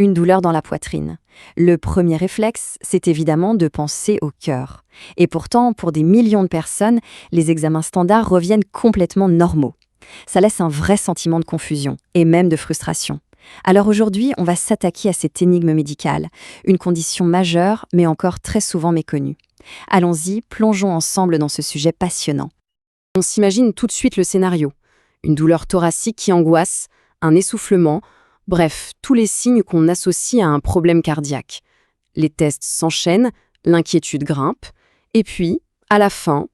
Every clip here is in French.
une douleur dans la poitrine. Le premier réflexe, c'est évidemment de penser au cœur. Et pourtant, pour des millions de personnes, les examens standards reviennent complètement normaux. Ça laisse un vrai sentiment de confusion et même de frustration. Alors aujourd'hui, on va s'attaquer à cette énigme médicale, une condition majeure mais encore très souvent méconnue. Allons-y, plongeons ensemble dans ce sujet passionnant. On s'imagine tout de suite le scénario. Une douleur thoracique qui angoisse, un essoufflement, bref, tous les signes qu'on associe à un problème cardiaque. Les tests s'enchaînent, l'inquiétude grimpe, et puis, à la fin,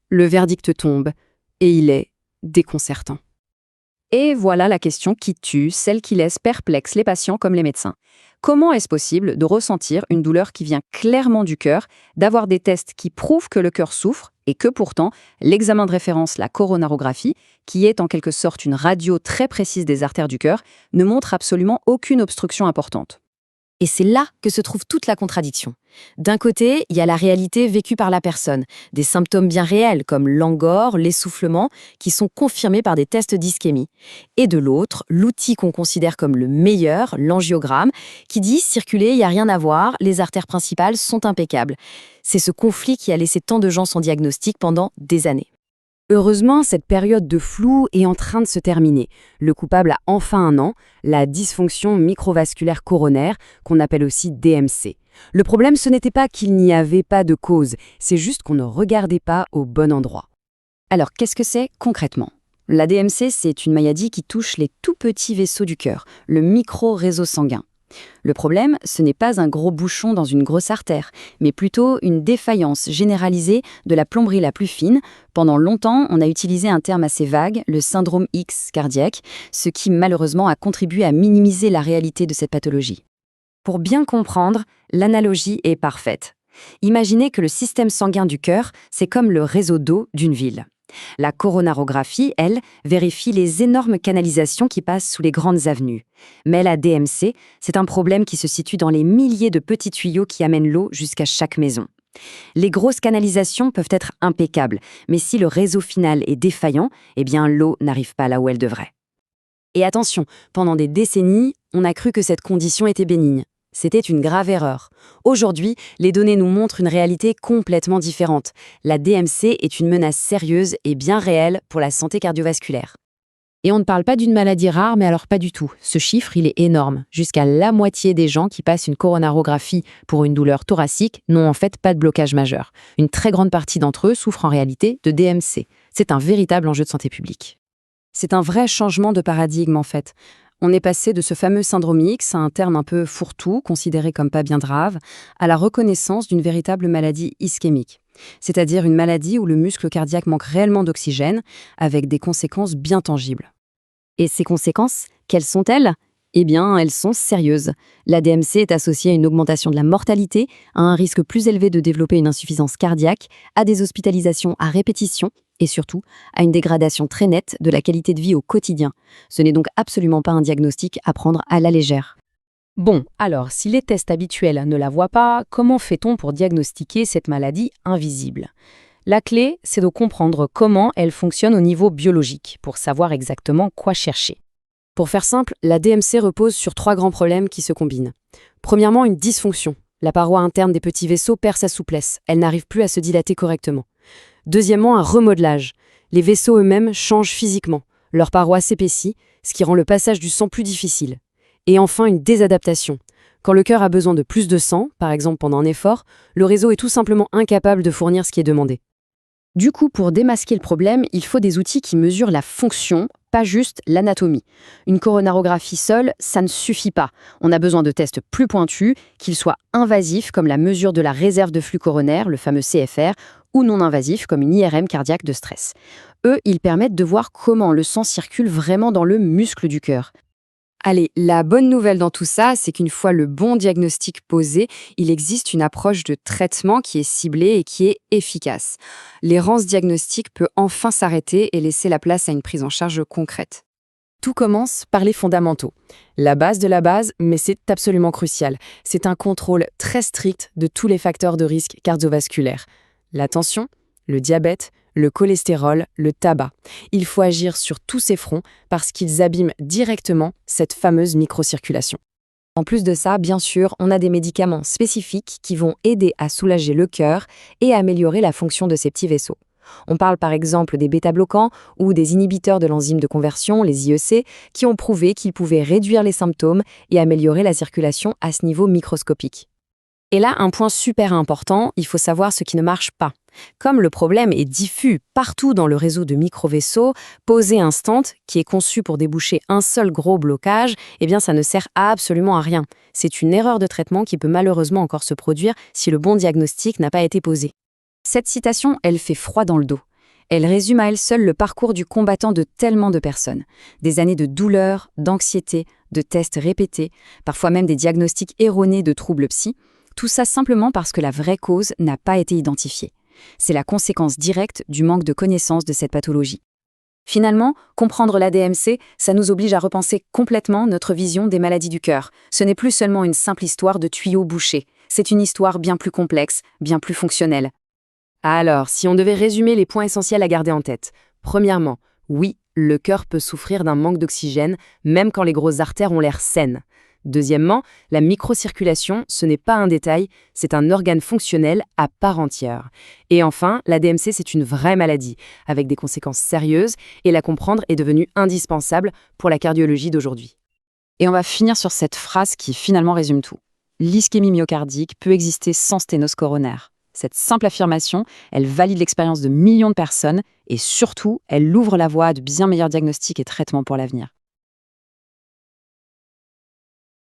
le verdict tombe, et il est déconcertant. Et voilà la question qui tue, celle qui laisse perplexes les patients comme les médecins. Comment est-ce possible de ressentir une douleur qui vient clairement du cœur, d'avoir des tests qui prouvent que le cœur souffre, et que pourtant, l'examen de référence, la coronarographie, qui est en quelque sorte une radio très précise des artères du cœur, ne montre absolument aucune obstruction importante? Et c'est là que se trouve toute la contradiction. D'un côté, il y a la réalité vécue par la personne, des symptômes bien réels comme l'angor, l'essoufflement, qui sont confirmés par des tests d'ischémie. Et de l'autre, l'outil qu'on considère comme le meilleur, l'angiogramme, qui dit circuler, il n'y a rien à voir, les artères principales sont impeccables. C'est ce conflit qui a laissé tant de gens sans diagnostic pendant des années. Heureusement, cette période de flou est en train de se terminer. Le coupable a enfin un nom, la dysfonction microvasculaire coronaire, qu'on appelle aussi DMC. Le problème, ce n'était pas qu'il n'y avait pas de cause, c'est juste qu'on ne regardait pas au bon endroit. Alors, qu'est-ce que c'est concrètement ? La DMC, c'est une maladie qui touche les tout petits vaisseaux du cœur, le micro-réseau sanguin. Le problème, ce n'est pas un gros bouchon dans une grosse artère, mais plutôt une défaillance généralisée de la plomberie la plus fine. Pendant longtemps, on a utilisé un terme assez vague, le syndrome X cardiaque, ce qui malheureusement a contribué à minimiser la réalité de cette pathologie. Pour bien comprendre, l'analogie est parfaite. Imaginez que le système sanguin du cœur, c'est comme le réseau d'eau d'une ville. La coronarographie, elle, vérifie les énormes canalisations qui passent sous les grandes avenues. Mais la DMC, c'est un problème qui se situe dans les milliers de petits tuyaux qui amènent l'eau jusqu'à chaque maison. Les grosses canalisations peuvent être impeccables, mais si le réseau final est défaillant, eh bien l'eau n'arrive pas là où elle devrait. Et attention, pendant des décennies, on a cru que cette condition était bénigne. C'était une grave erreur. Aujourd'hui, les données nous montrent une réalité complètement différente. La DMC est une menace sérieuse et bien réelle pour la santé cardiovasculaire. Et on ne parle pas d'une maladie rare, mais alors pas du tout. Ce chiffre, il est énorme. Jusqu'à la moitié des gens qui passent une coronarographie pour une douleur thoracique n'ont en fait pas de blocage majeur. Une très grande partie d'entre eux souffrent en réalité de DMC. C'est un véritable enjeu de santé publique. C'est un vrai changement de paradigme en fait. On est passé de ce fameux syndrome X, un terme un peu fourre-tout, considéré comme pas bien grave, à la reconnaissance d'une véritable maladie ischémique. C'est-à-dire une maladie où le muscle cardiaque manque réellement d'oxygène, avec des conséquences bien tangibles. Et ces conséquences, quelles sont-elles ? Eh bien, elles sont sérieuses. La DMC est associée à une augmentation de la mortalité, à un risque plus élevé de développer une insuffisance cardiaque, à des hospitalisations à répétition, et surtout à une dégradation très nette de la qualité de vie au quotidien. Ce n'est donc absolument pas un diagnostic à prendre à la légère. Bon, alors, si les tests habituels ne la voient pas, comment fait-on pour diagnostiquer cette maladie invisible ? La clé, c'est de comprendre comment elle fonctionne au niveau biologique, pour savoir exactement quoi chercher. Pour faire simple, la DMC repose sur 3 grands problèmes qui se combinent. Premièrement, une dysfonction. La paroi interne des petits vaisseaux perd sa souplesse. Elle n'arrive plus à se dilater correctement. Deuxièmement, un remodelage. Les vaisseaux eux-mêmes changent physiquement. Leur paroi s'épaissit, ce qui rend le passage du sang plus difficile. Et enfin, une désadaptation. Quand le cœur a besoin de plus de sang, par exemple pendant un effort, le réseau est tout simplement incapable de fournir ce qui est demandé. Du coup, pour démasquer le problème, il faut des outils qui mesurent la fonction, pas juste l'anatomie. Une coronarographie seule, ça ne suffit pas. On a besoin de tests plus pointus, qu'ils soient invasifs comme la mesure de la réserve de flux coronaire, le fameux CFR, ou non invasifs comme une IRM cardiaque de stress. Eux, ils permettent de voir comment le sang circule vraiment dans le muscle du cœur. Allez, la bonne nouvelle dans tout ça, c'est qu'une fois le bon diagnostic posé, il existe une approche de traitement qui est ciblée et qui est efficace. L'errance diagnostique peut enfin s'arrêter et laisser la place à une prise en charge concrète. Tout commence par les fondamentaux. La base de la base, mais c'est absolument crucial. C'est un contrôle très strict de tous les facteurs de risque cardiovasculaire. La tension, le diabète, le cholestérol, le tabac. Il faut agir sur tous ces fronts parce qu'ils abîment directement cette fameuse microcirculation. En plus de ça, bien sûr, on a des médicaments spécifiques qui vont aider à soulager le cœur et à améliorer la fonction de ces petits vaisseaux. On parle par exemple des bêta-bloquants ou des inhibiteurs de l'enzyme de conversion, les IEC, qui ont prouvé qu'ils pouvaient réduire les symptômes et améliorer la circulation à ce niveau microscopique. Et là, un point super important, il faut savoir ce qui ne marche pas. Comme le problème est diffus partout dans le réseau de micro-vaisseaux, poser un stent qui est conçu pour déboucher un seul gros blocage, eh bien ça ne sert absolument à rien. C'est une erreur de traitement qui peut malheureusement encore se produire si le bon diagnostic n'a pas été posé. Cette citation, elle fait froid dans le dos. Elle résume à elle seule le parcours du combattant de tellement de personnes. Des années de douleur, d'anxiété, de tests répétés, parfois même des diagnostics erronés de troubles psy. Tout ça simplement parce que la vraie cause n'a pas été identifiée. C'est la conséquence directe du manque de connaissance de cette pathologie. Finalement, comprendre la DMC, ça nous oblige à repenser complètement notre vision des maladies du cœur. Ce n'est plus seulement une simple histoire de tuyaux bouchés. C'est une histoire bien plus complexe, bien plus fonctionnelle. Alors, si on devait résumer les points essentiels à garder en tête. Premièrement, oui, le cœur peut souffrir d'un manque d'oxygène, même quand les grosses artères ont l'air saines. Deuxièmement, la microcirculation, ce n'est pas un détail, c'est un organe fonctionnel à part entière. Et enfin, la DMC, c'est une vraie maladie, avec des conséquences sérieuses, et la comprendre est devenue indispensable pour la cardiologie d'aujourd'hui. Et on va finir sur cette phrase qui finalement résume tout. L'ischémie myocardique peut exister sans sténose coronaire. Cette simple affirmation, elle valide l'expérience de millions de personnes et surtout, elle ouvre la voie à de bien meilleurs diagnostics et traitements pour l'avenir.